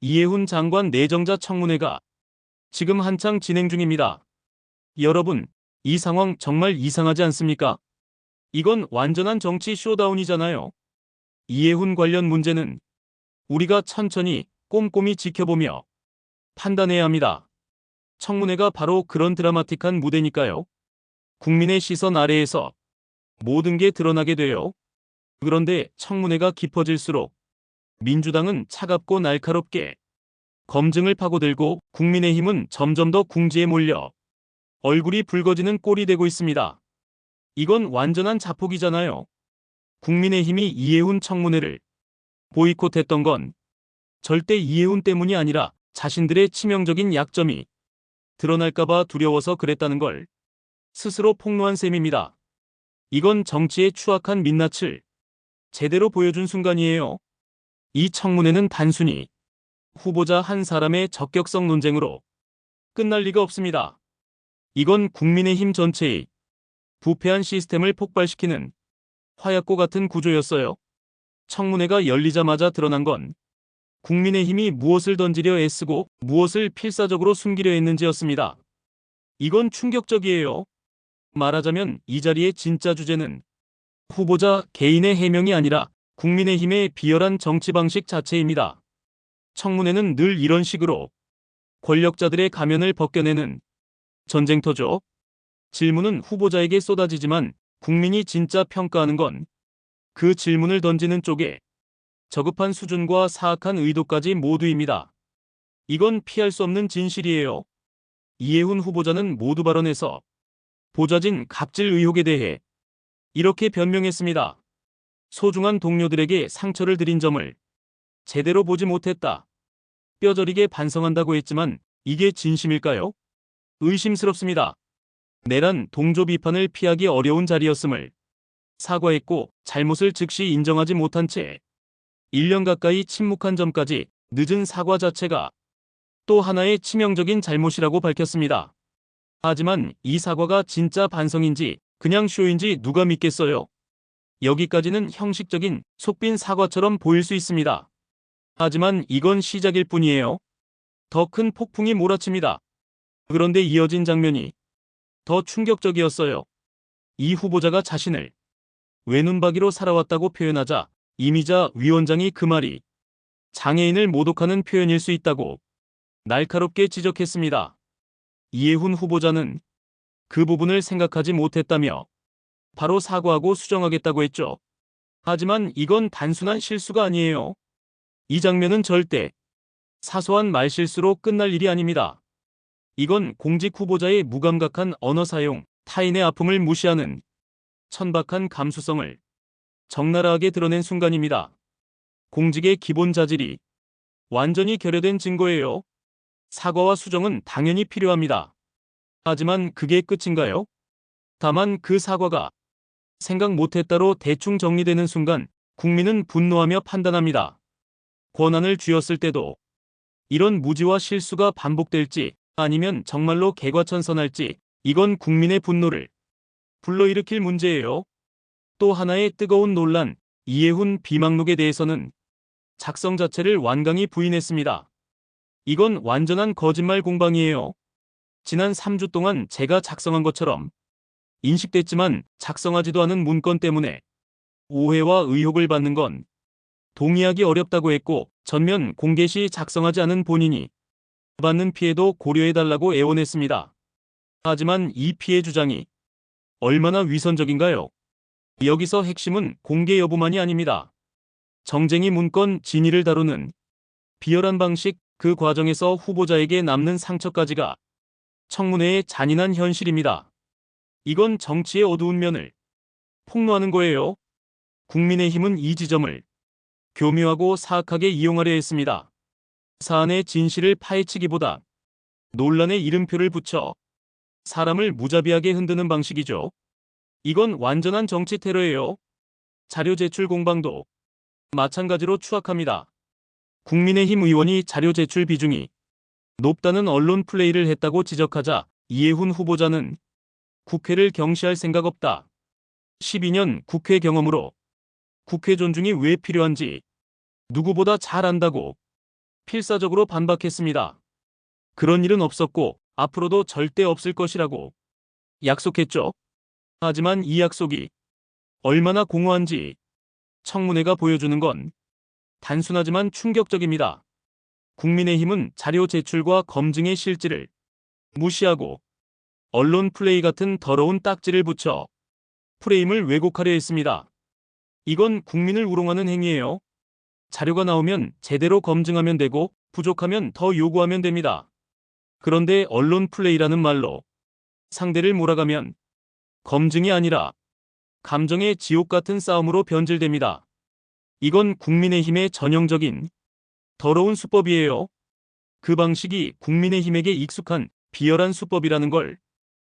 이해훈 장관 내정자 청문회가 지금 한창 진행 중입니다. 여러분, 이 상황 정말 이상하지 않습니까? 이건 완전한 정치 쇼다운이잖아요. 이해훈 관련 문제는 우리가 천천히 꼼꼼히 지켜보며 판단해야 합니다. 청문회가 바로 그런 드라마틱한 무대니까요. 국민의 시선 아래에서 모든 게 드러나게 돼요. 그런데 청문회가 깊어질수록 민주당은 차갑고 날카롭게 검증을 파고들고 국민의힘은 점점 더 궁지에 몰려 얼굴이 붉어지는 꼴이 되고 있습니다. 이건 완전한 자폭이잖아요. 국민의힘이 이해훈 청문회를 보이콧했던 건 절대 이해훈 때문이 아니라 자신들의 치명적인 약점이 드러날까봐 두려워서 그랬다는 걸 스스로 폭로한 셈입니다. 이건 정치의 추악한 민낯을 제대로 보여준 순간이에요. 이 청문회는 단순히 후보자 한 사람의 적격성 논쟁으로 끝날 리가 없습니다. 이건 국민의힘 전체의 부패한 시스템을 폭발시키는 화약고 같은 구조였어요. 청문회가 열리자마자 드러난 건 국민의힘이 무엇을 던지려 애쓰고 무엇을 필사적으로 숨기려 했는지였습니다. 이건 충격적이에요. 말하자면 이 자리의 진짜 주제는 후보자 개인의 해명이 아니라 국민의힘의 비열한 정치 방식 자체입니다. 청문회는 늘 이런 식으로 권력자들의 가면을 벗겨내는 전쟁터죠. 질문은 후보자에게 쏟아지지만 국민이 진짜 평가하는 건 그 질문을 던지는 쪽에 저급한 수준과 사악한 의도까지 모두입니다. 이건 피할 수 없는 진실이에요. 이해훈 후보자는 모두 발언에서 보좌진 갑질 의혹에 대해 이렇게 변명했습니다. 소중한 동료들에게 상처를 드린 점을 제대로 보지 못했다. 뼈저리게 반성한다고 했지만 이게 진심일까요? 의심스럽습니다. 내란 동조 비판을 피하기 어려운 자리였음을 사과했고 잘못을 즉시 인정하지 못한 채 1년 가까이 침묵한 점까지 늦은 사과 자체가 또 하나의 치명적인 잘못이라고 밝혔습니다. 하지만 이 사과가 진짜 반성인지 그냥 쇼인지 누가 믿겠어요? 여기까지는 형식적인 속빈 사과처럼 보일 수 있습니다. 하지만 이건 시작일 뿐이에요. 더 큰 폭풍이 몰아칩니다. 그런데 이어진 장면이 더 충격적이었어요. 이 후보자가 자신을 외눈박이로 살아왔다고 표현하자 이미자 위원장이 그 말이 장애인을 모독하는 표현일 수 있다고 날카롭게 지적했습니다. 이해훈 후보자는 그 부분을 생각하지 못했다며 바로 사과하고 수정하겠다고 했죠. 하지만 이건 단순한 실수가 아니에요. 이 장면은 절대 사소한 말실수로 끝날 일이 아닙니다. 이건 공직 후보자의 무감각한 언어 사용, 타인의 아픔을 무시하는 천박한 감수성을 적나라하게 드러낸 순간입니다. 공직의 기본 자질이 완전히 결여된 증거예요. 사과와 수정은 당연히 필요합니다. 하지만 그게 끝인가요? 다만 그 사과가 생각 못했다로 대충 정리되는 순간 국민은 분노하며 판단합니다. 권한을 쥐었을 때도 이런 무지와 실수가 반복될지 아니면 정말로 개과천선할지 이건 국민의 분노를 불러일으킬 문제예요. 또 하나의 뜨거운 논란, 이해훈 비망록에 대해서는 작성 자체를 완강히 부인했습니다. 이건 완전한 거짓말 공방이에요. 지난 3주 동안 제가 작성한 것처럼 인식됐지만 작성하지도 않은 문건 때문에 오해와 의혹을 받는 건 동의하기 어렵다고 했고 전면 공개 시 작성하지 않은 본인이 받는 피해도 고려해달라고 애원했습니다. 하지만 이 피해 주장이 얼마나 위선적인가요? 여기서 핵심은 공개 여부만이 아닙니다. 정쟁이 문건 진위를 다루는 비열한 방식, 그 과정에서 후보자에게 남는 상처까지가 청문회의 잔인한 현실입니다. 이건 정치의 어두운 면을 폭로하는 거예요. 국민의힘은 이 지점을 교묘하고 사악하게 이용하려 했습니다. 사안의 진실을 파헤치기보다 논란에 이름표를 붙여 사람을 무자비하게 흔드는 방식이죠. 이건 완전한 정치 테러예요. 자료 제출 공방도 마찬가지로 추악합니다. 국민의힘 의원이 자료 제출 비중이 높다는 언론 플레이를 했다고 지적하자 이해훈 후보자는 국회를 경시할 생각 없다. 12년 국회 경험으로 국회 존중이 왜 필요한지 누구보다 잘 안다고 필사적으로 반박했습니다. 그런 일은 없었고 앞으로도 절대 없을 것이라고 약속했죠. 하지만 이 약속이 얼마나 공허한지 청문회가 보여주는 건 단순하지만 충격적입니다. 국민의힘은 자료 제출과 검증의 실질을 무시하고 언론 플레이 같은 더러운 딱지를 붙여 프레임을 왜곡하려 했습니다. 이건 국민을 우롱하는 행위예요. 자료가 나오면 제대로 검증하면 되고 부족하면 더 요구하면 됩니다. 그런데 언론 플레이라는 말로 상대를 몰아가면 검증이 아니라 감정의 지옥 같은 싸움으로 변질됩니다. 이건 국민의힘의 전형적인 더러운 수법이에요. 그 방식이 국민의힘에게 익숙한 비열한 수법이라는 걸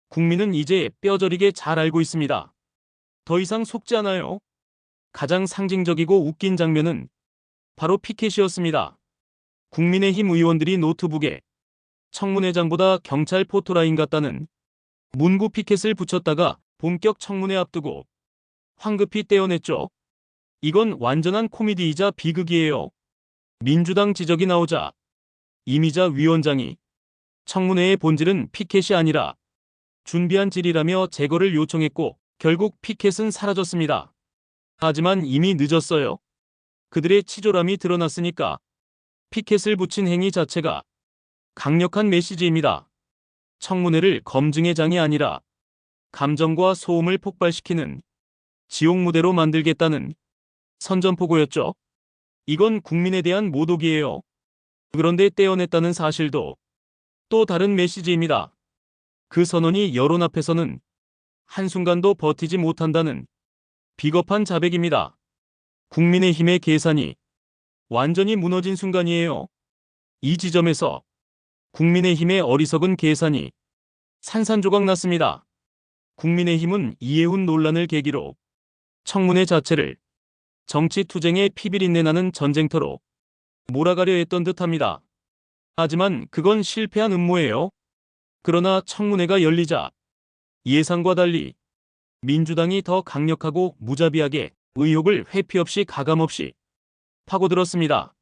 국민은 이제 뼈저리게 잘 알고 있습니다. 더 이상 속지 않아요. 가장 상징적이고 웃긴 장면은 바로 피켓이었습니다. 국민의힘 의원들이 노트북에 청문회장보다 경찰 포토라인 같다는 문구 피켓을 붙였다가 본격 청문회 앞두고 황급히 떼어냈죠. 이건 완전한 코미디이자 비극이에요. 민주당 지적이 나오자 이미자 위원장이 청문회의 본질은 피켓이 아니라 준비한 질이라며 제거를 요청했고 결국 피켓은 사라졌습니다. 하지만 이미 늦었어요. 그들의 치졸함이 드러났으니까 피켓을 붙인 행위 자체가 강력한 메시지입니다. 청문회를 검증의 장이 아니라 감정과 소음을 폭발시키는 지옥 무대로 만들겠다는 선전포고였죠. 이건 국민에 대한 모독이에요. 그런데 떼어냈다는 사실도 또 다른 메시지입니다. 그 선언이 여론 앞에서는 한순간도 버티지 못한다는 비겁한 자백입니다. 국민의힘의 계산이 완전히 무너진 순간이에요. 이 지점에서 국민의힘의 어리석은 계산이 산산조각 났습니다. 국민의힘은 이해훈 논란을 계기로 청문회 자체를 정치투쟁의 피비린내 나는 전쟁터로 몰아가려 했던 듯합니다. 하지만 그건 실패한 음모예요. 그러나 청문회가 열리자 예상과 달리 민주당이 더 강력하고 무자비하게 의혹을 회피 없이 가감없이 파고들었습니다.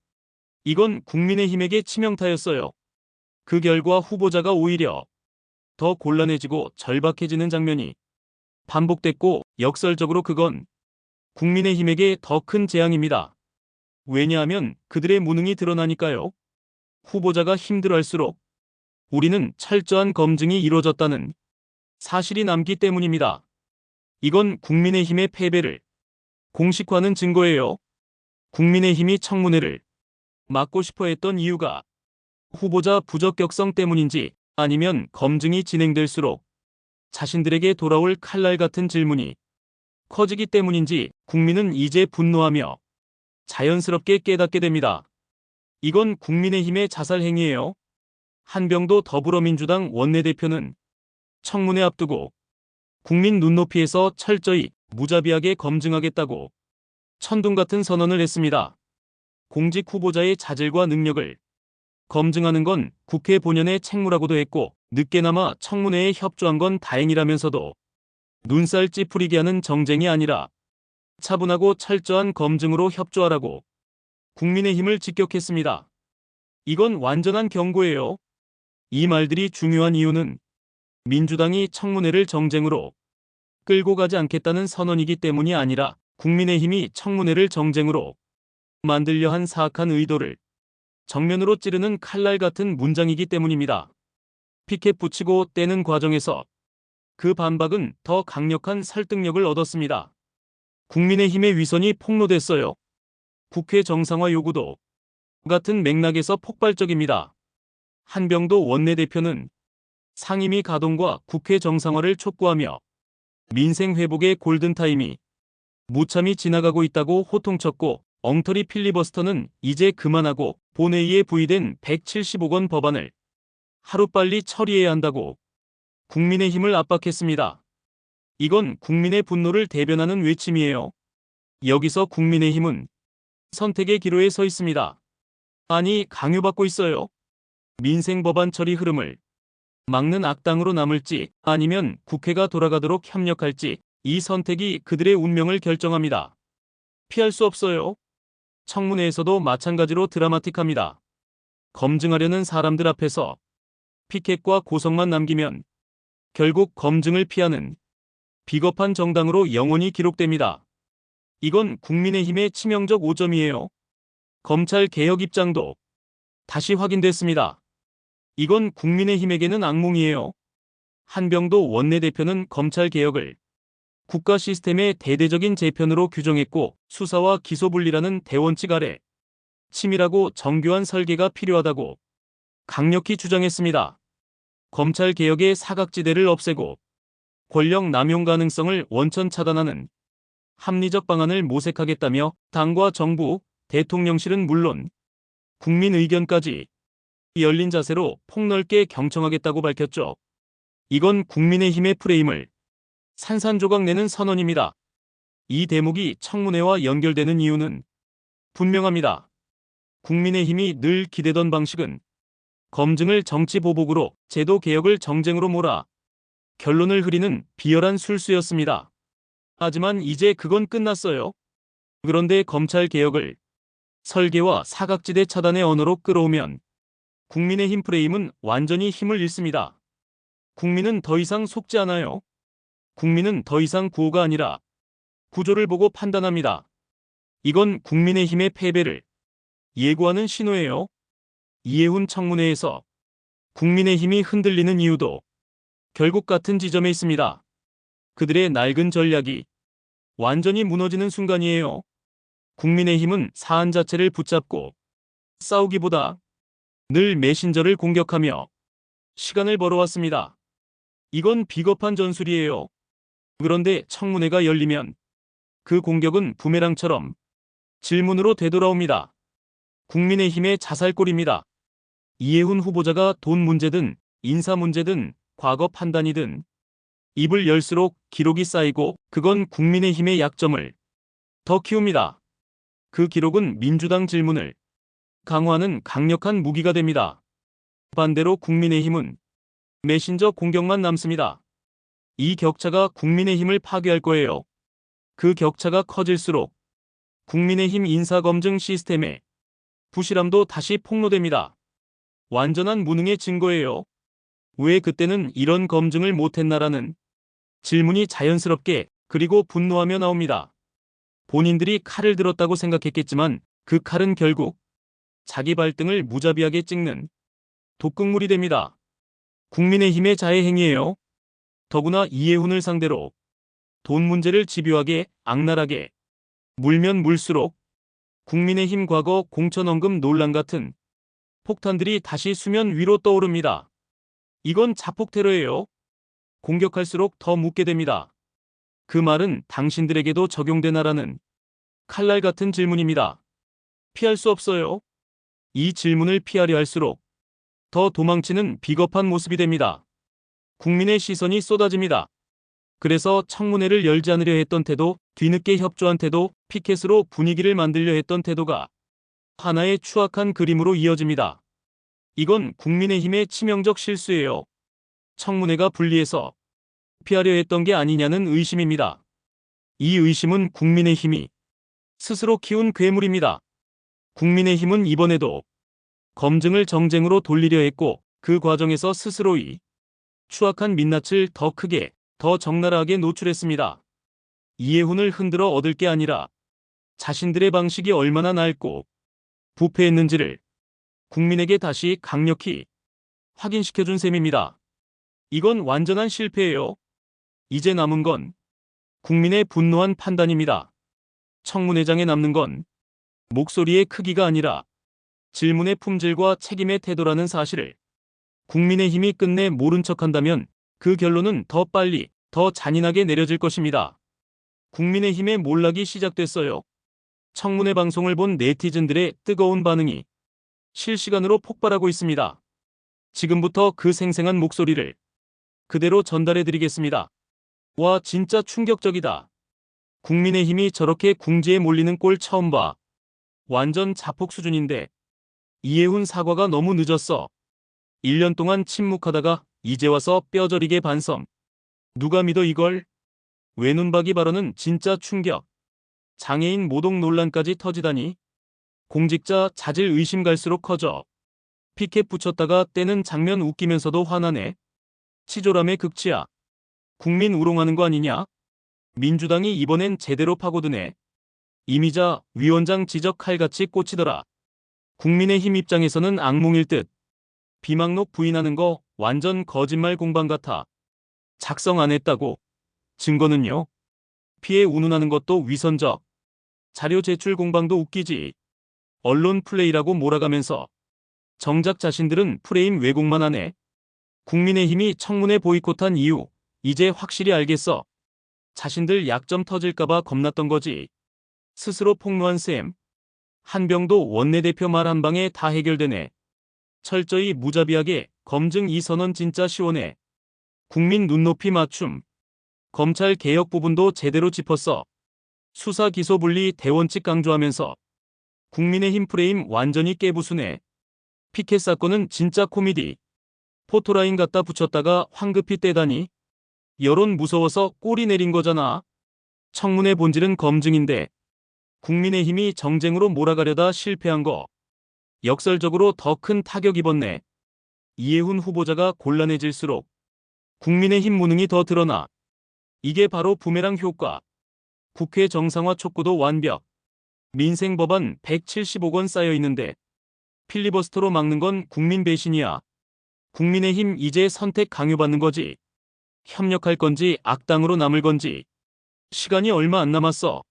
이건 국민의힘에게 치명타였어요. 그 결과 후보자가 오히려 더 곤란해지고 절박해지는 장면이 반복됐고 역설적으로 그건 국민의힘에게 더 큰 재앙입니다. 왜냐하면 그들의 무능이 드러나니까요. 후보자가 힘들어할수록 우리는 철저한 검증이 이루어졌다는 사실이 남기 때문입니다. 이건 국민의힘의 패배를 공식화하는 증거예요. 국민의힘이 청문회를 막고 싶어 했던 이유가 후보자 부적격성 때문인지 아니면 검증이 진행될수록 자신들에게 돌아올 칼날 같은 질문이 커지기 때문인지 국민은 이제 분노하며 자연스럽게 깨닫게 됩니다. 이건 국민의힘의 자살 행위예요. 한병도 더불어민주당 원내대표는 청문회 앞두고 국민 눈높이에서 철저히 무자비하게 검증하겠다고 천둥 같은 선언을 했습니다. 공직 후보자의 자질과 능력을 검증하는 건 국회 본연의 책무라고도 했고 늦게나마 청문회에 협조한 건 다행이라면서도 눈살 찌푸리게 하는 정쟁이 아니라 차분하고 철저한 검증으로 협조하라고 국민의힘을 직격했습니다. 이건 완전한 경고예요. 이 말들이 중요한 이유는 민주당이 청문회를 정쟁으로 끌고 가지 않겠다는 선언이기 때문이 아니라 국민의힘이 청문회를 정쟁으로 만들려 한 사악한 의도를 정면으로 찌르는 칼날 같은 문장이기 때문입니다. 피켓 붙이고 떼는 과정에서 그 반박은 더 강력한 설득력을 얻었습니다. 국민의힘의 위선이 폭로됐어요. 국회 정상화 요구도 같은 맥락에서 폭발적입니다. 한병도 원내대표는 상임위 가동과 국회 정상화를 촉구하며 민생 회복의 골든타임이 무참히 지나가고 있다고 호통쳤고 엉터리 필리버스터는 이제 그만하고 본회의에 부의된 170억 원 법안을 하루빨리 처리해야 한다고 국민의힘을 압박했습니다. 이건 국민의 분노를 대변하는 외침이에요. 여기서 국민의힘은 선택의 기로에 서 있습니다. 아니, 강요받고 있어요. 민생 법안 처리 흐름을 막는 악당으로 남을지 아니면 국회가 돌아가도록 협력할지 이 선택이 그들의 운명을 결정합니다. 피할 수 없어요. 청문회에서도 마찬가지로 드라마틱합니다. 검증하려는 사람들 앞에서 피켓과 고성만 남기면 결국 검증을 피하는 비겁한 정당으로 영원히 기록됩니다. 이건 국민의힘의 치명적 오점이에요. 검찰 개혁 입장도 다시 확인됐습니다. 이건 국민의힘에게는 악몽이에요. 한병도 원내대표는 검찰 개혁을 국가 시스템의 대대적인 재편으로 규정했고 수사와 기소 분리라는 대원칙 아래 치밀하고 정교한 설계가 필요하다고 강력히 주장했습니다. 검찰 개혁의 사각지대를 없애고 권력 남용 가능성을 원천 차단하는 합리적 방안을 모색하겠다며 당과 정부, 대통령실은 물론 국민 의견까지 열린 자세로 폭넓게 경청하겠다고 밝혔죠. 이건 국민의힘의 프레임을 산산조각 내는 선언입니다. 이 대목이 청문회와 연결되는 이유는 분명합니다. 국민의힘이 늘 기대던 방식은 검증을 정치 보복으로 제도 개혁을 정쟁으로 몰아 결론을 흐리는 비열한 술수였습니다. 하지만 이제 그건 끝났어요. 그런데 검찰 개혁을 설계와 사각지대 차단의 언어로 끌어오면 국민의힘 프레임은 완전히 힘을 잃습니다. 국민은 더 이상 속지 않아요. 국민은 더 이상 구호가 아니라 구조를 보고 판단합니다. 이건 국민의힘의 패배를 예고하는 신호예요. 이해훈 청문회에서 국민의힘이 흔들리는 이유도 결국 같은 지점에 있습니다. 그들의 낡은 전략이 완전히 무너지는 순간이에요. 국민의힘은 사안 자체를 붙잡고 싸우기보다 늘 메신저를 공격하며 시간을 벌어왔습니다. 이건 비겁한 전술이에요. 그런데 청문회가 열리면 그 공격은 부메랑처럼 질문으로 되돌아옵니다. 국민의힘의 자살골입니다. 이해훈 후보자가 돈 문제든 인사 문제든 과거 판단이든 입을 열수록 기록이 쌓이고 그건 국민의힘의 약점을 더 키웁니다. 그 기록은 민주당 질문을 강화하는 강력한 무기가 됩니다. 반대로 국민의힘은 메신저 공격만 남습니다. 이 격차가 국민의힘을 파괴할 거예요. 그 격차가 커질수록 국민의힘 인사검증 시스템의 부실함도 다시 폭로됩니다. 완전한 무능의 증거예요. 왜 그때는 이런 검증을 못했나라는 질문이 자연스럽게 그리고 분노하며 나옵니다. 본인들이 칼을 들었다고 생각했겠지만 그 칼은 결국 자기 발등을 무자비하게 찍는 독극물이 됩니다. 국민의힘의 자해 행위예요. 더구나 이해훈을 상대로 돈 문제를 집요하게 악랄하게 물면 물수록 국민의힘 과거 공천원금 논란 같은 폭탄들이 다시 수면 위로 떠오릅니다. 이건 자폭 테러예요. 공격할수록 더 묻게 됩니다. 그 말은 당신들에게도 적용되나라는 칼날 같은 질문입니다. 피할 수 없어요. 이 질문을 피하려 할수록 더 도망치는 비겁한 모습이 됩니다. 국민의 시선이 쏟아집니다. 그래서 청문회를 열지 않으려 했던 태도, 뒤늦게 협조한 태도, 피켓으로 분위기를 만들려 했던 태도가 하나의 추악한 그림으로 이어집니다. 이건 국민의힘의 치명적 실수예요. 청문회가 불리해서 피하려 했던 게 아니냐는 의심입니다. 이 의심은 국민의힘이 스스로 키운 괴물입니다. 국민의힘은 이번에도 검증을 정쟁으로 돌리려 했고 그 과정에서 스스로 이 추악한 민낯을 더 크게, 더 적나라하게 노출했습니다. 이해훈을 흔들어 얻을 게 아니라 자신들의 방식이 얼마나 낡고 부패했는지를 국민에게 다시 강력히 확인시켜준 셈입니다. 이건 완전한 실패예요. 이제 남은 건 국민의 분노한 판단입니다. 청문회장에 남는 건 목소리의 크기가 아니라 질문의 품질과 책임의 태도라는 사실을 국민의힘이 끝내 모른 척한다면 그 결론은 더 빨리, 더 잔인하게 내려질 것입니다. 국민의힘의 몰락이 시작됐어요. 청문회 방송을 본 네티즌들의 뜨거운 반응이 실시간으로 폭발하고 있습니다. 지금부터 그 생생한 목소리를 그대로 전달해드리겠습니다. 와, 진짜 충격적이다. 국민의힘이 저렇게 궁지에 몰리는 꼴 처음 봐. 완전 자폭 수준인데. 이해훈 사과가 너무 늦었어. 1년 동안 침묵하다가 이제 와서 뼈저리게 반성. 누가 믿어 이걸? 외눈박이 발언은 진짜 충격. 장애인 모독 논란까지 터지다니. 공직자 자질 의심 갈수록 커져. 피켓 붙였다가 떼는 장면 웃기면서도 화나네. 치졸함의 극치야. 국민 우롱하는 거 아니냐? 민주당이 이번엔 제대로 파고드네. 이미자 위원장 지적 칼같이 꽂히더라. 국민의힘 입장에서는 악몽일 듯. 비망록 부인하는 거 완전 거짓말 공방 같아. 작성 안 했다고. 증거는요? 피해 운운하는 것도 위선적. 자료 제출 공방도 웃기지. 언론 플레이라고 몰아가면서 정작 자신들은 프레임 왜곡만 하네. 국민의힘이 청문회 보이콧한 이유 이제 확실히 알겠어. 자신들 약점 터질까봐 겁났던 거지. 스스로 폭로한 셈. 한병도 원내대표 말 한 방에 다 해결되네. 철저히 무자비하게 검증 이 선언 진짜 시원해. 국민 눈높이 맞춤. 검찰 개혁 부분도 제대로 짚었어. 수사 기소 분리 대원칙 강조하면서 국민의힘 프레임 완전히 깨부수네. 피켓 사건은 진짜 코미디. 포토라인 갖다 붙였다가 황급히 떼다니. 여론 무서워서 꼬리 내린 거잖아. 청문회 본질은 검증인데 국민의힘이 정쟁으로 몰아가려다 실패한 거. 역설적으로 더 큰 타격 입었네. 이해훈 후보자가 곤란해질수록 국민의힘 무능이 더 드러나. 이게 바로 부메랑 효과. 국회 정상화 촉구도 완벽. 민생 법안 170억 원 쌓여 있는데 필리버스터로 막는 건 국민 배신이야. 국민의힘 이제 선택 강요받는 거지. 협력할 건지 악당으로 남을 건지. 시간이 얼마 안 남았어.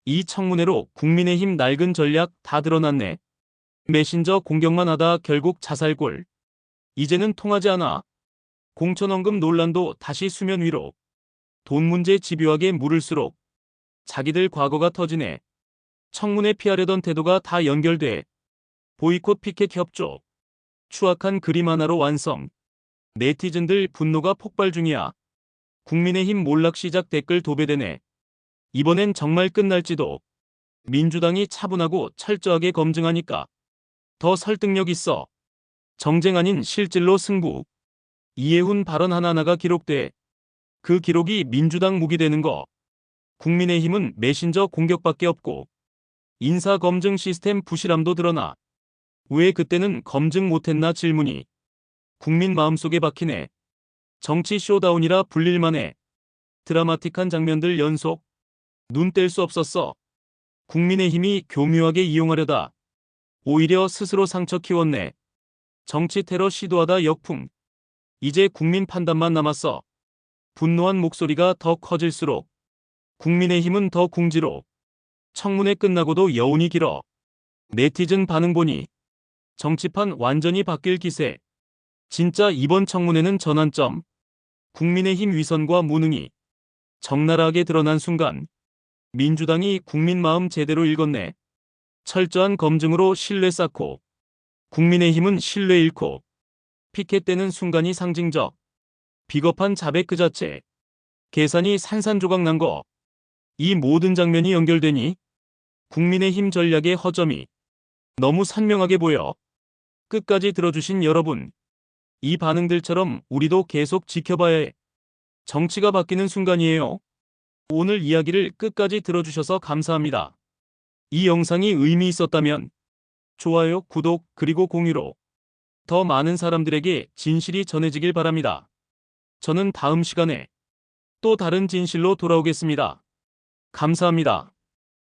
이 청문회로 국민의힘 낡은 전략 다 드러났네. 메신저 공격만 하다 결국 자살골. 이제는 통하지 않아. 공천원금 논란도 다시 수면 위로. 돈 문제 집요하게 물을수록 자기들 과거가 터지네. 청문회 피하려던 태도가 다 연결돼. 보이콧 피켓 협조. 추악한 그림 하나로 완성. 네티즌들 분노가 폭발 중이야. 국민의힘 몰락 시작 댓글 도배되네. 이번엔 정말 끝날지도. 민주당이 차분하고 철저하게 검증하니까 더 설득력 있어. 정쟁 아닌 실질로 승부. 이해훈 발언 하나하나가 기록돼. 그 기록이 민주당 무기 되는 거. 국민의힘은 메신저 공격밖에 없고 인사검증 시스템 부실함도 드러나. 왜 그때는 검증 못했나 질문이 국민 마음속에 박히네. 정치 쇼다운이라 불릴만해. 드라마틱한 장면들 연속. 눈 뗄 수 없었어. 국민의힘이 교묘하게 이용하려다 오히려 스스로 상처 키웠네. 정치 테러 시도하다 역풍. 이제 국민 판단만 남았어. 분노한 목소리가 더 커질수록 국민의힘은 더 궁지로. 청문회 끝나고도 여운이 길어. 네티즌 반응 보니 정치판 완전히 바뀔 기세. 진짜 이번 청문회는 전환점. 국민의힘 위선과 무능이 적나라하게 드러난 순간 민주당이 국민 마음 제대로 읽었네. 철저한 검증으로 신뢰 쌓고 국민의힘은 신뢰 잃고 피켓되는 순간이 상징적. 비겁한 자백 그 자체. 계산이 산산조각 난 거. 이 모든 장면이 연결되니 국민의힘 전략의 허점이 너무 선명하게 보여. 끝까지 들어주신 여러분. 이 반응들처럼 우리도 계속 지켜봐야 해. 정치가 바뀌는 순간이에요. 오늘 이야기를 끝까지 들어주셔서 감사합니다. 이 영상이 의미 있었다면 좋아요, 구독, 그리고 공유로 더 많은 사람들에게 진실이 전해지길 바랍니다. 저는 다음 시간에 또 다른 진실로 돌아오겠습니다. 감사합니다.